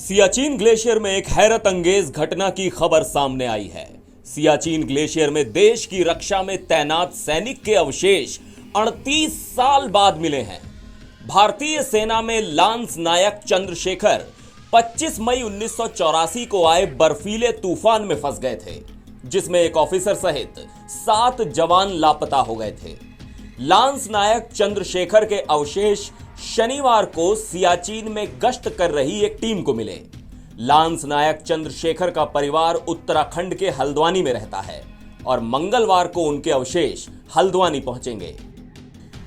Siachen glacier में एक हैरत अंगेज घटना की खबर सामने आई है। सियाचिन ग्लेशियर में देश की रक्षा में तैनात सैनिक के अवशेष 38 साल बाद मिले हैं। भारतीय सेना में लांस नायक चंद्रशेखर 25 मई 1984 को आए बर्फीले तूफान में फंस गए थे, जिसमें एक ऑफिसर सहित 7 जवान लापता हो गए थे। लांस नायक चंद्रशेखर के अवशेष शनिवार को सियाचिन में गश्त कर रही एक टीम को मिले। लांस नायक चंद्रशेखर का परिवार उत्तराखंड के हल्द्वानी में रहता है और मंगलवार को उनके अवशेष हल्द्वानी पहुंचेंगे।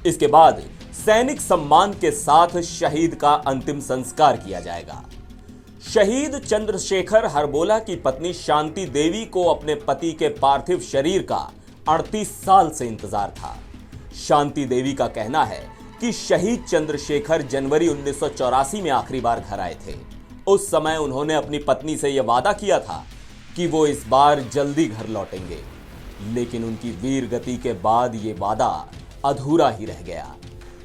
इसके बाद सैनिक सम्मान के साथ शहीद का अंतिम संस्कार किया जाएगा। शहीद चंद्रशेखर हरबोला की पत्नी शांति देवी को अपने पति के पार्थिव शरीर का 38 साल से इंतजार था। शांति देवी का कहना है कि शहीद चंद्रशेखर जनवरी 1984 में आखिरी बार घर आए थे। उस समय उन्होंने अपनी पत्नी से यह वादा किया था कि वो इस बार जल्दी घर लौटेंगे, लेकिन उनकी वीर गति के बाद ये वादा अधूरा ही रह गया।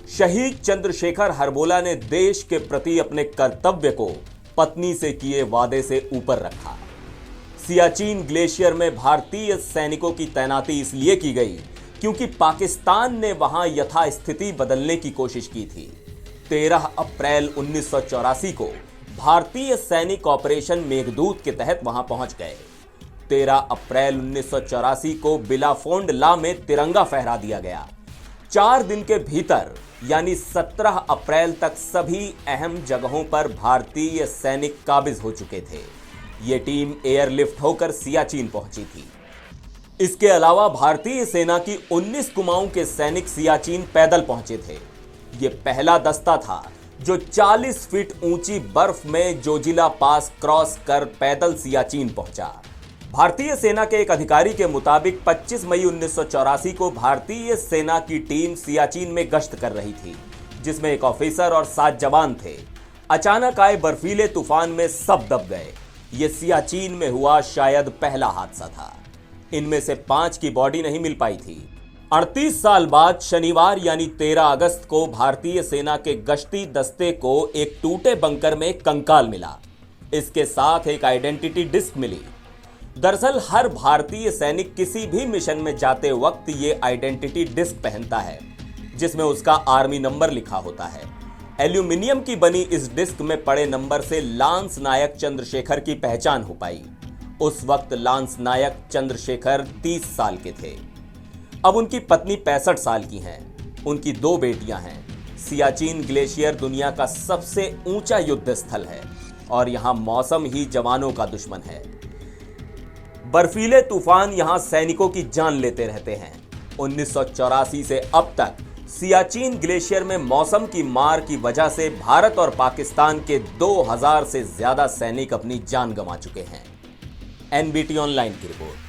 शहीद चंद्रशेखर हरबोला ने देश के प्रति अपने कर्तव्य को पत्नी से किए वादे से ऊपर रखा। सियाचिन ग्लेशियर में भारतीय सैनिकों की तैनाती इसलिए की गई क्योंकि पाकिस्तान ने वहां यथास्थिति बदलने की कोशिश की थी। 13 अप्रैल 1984 को भारतीय सैनिक ऑपरेशन मेघदूत के तहत वहां पहुंच गए। 13 अप्रैल 1984 को बिलाफोंड ला में तिरंगा फहरा दिया गया। 4 दिन के भीतर यानी 17 अप्रैल तक सभी अहम जगहों पर भारतीय सैनिक काबिज हो चुके थे। ये टीम एयरलिफ्ट होकर सियाचिन पहुंची थी। इसके अलावा भारतीय सेना की 19 कुमाऊं के सैनिक सियाचिन पैदल पहुंचे थे। यह पहला दस्ता था जो 40 फीट ऊंची बर्फ में जोजिला पास क्रॉस कर पैदल सियाचिन पहुंचा। भारतीय सेना के एक अधिकारी के मुताबिक 25 मई 1984 को भारतीय सेना की टीम सियाचिन में गश्त कर रही थी, जिसमें एक ऑफिसर और 7 जवान थे। अचानक आए बर्फीले तूफान में सब दब गए। यह सियाचिन में हुआ शायद पहला हादसा था। इनमें से 5 की बॉडी नहीं मिल पाई थी। 38 साल बाद शनिवार यानी 13 अगस्त को भारतीय सेना के गश्ती दस्ते को एक टूटे बंकर में कंकाल मिला। इसके साथ एक आइडेंटिटी डिस्क मिली। दरअसल हर भारतीय सैनिक किसी भी मिशन में जाते वक्त ये आइडेंटिटी डिस्क पहनता है, जिसमें उसका आर्मी नंबर लिखा होता है। एल्यूमिनियम की बनी इस डिस्क में पड़े नंबर से लांस नायक चंद्रशेखर की पहचान हो पाई। उस वक्त लांस नायक चंद्रशेखर 30 साल के थे। अब उनकी पत्नी 65 साल की हैं। उनकी 2 बेटियां हैं। सियाचिन ग्लेशियर दुनिया का सबसे ऊंचा युद्ध स्थल है और यहां मौसम ही जवानों का दुश्मन है। बर्फीले तूफान यहां सैनिकों की जान लेते रहते हैं। 1984 से अब तक सियाचिन ग्लेशियर में मौसम की मार की वजह से भारत और पाकिस्तान के 2000 से ज्यादा सैनिक अपनी जान गंवा चुके हैं। एनबीटी ऑनलाइन की रिपोर्ट।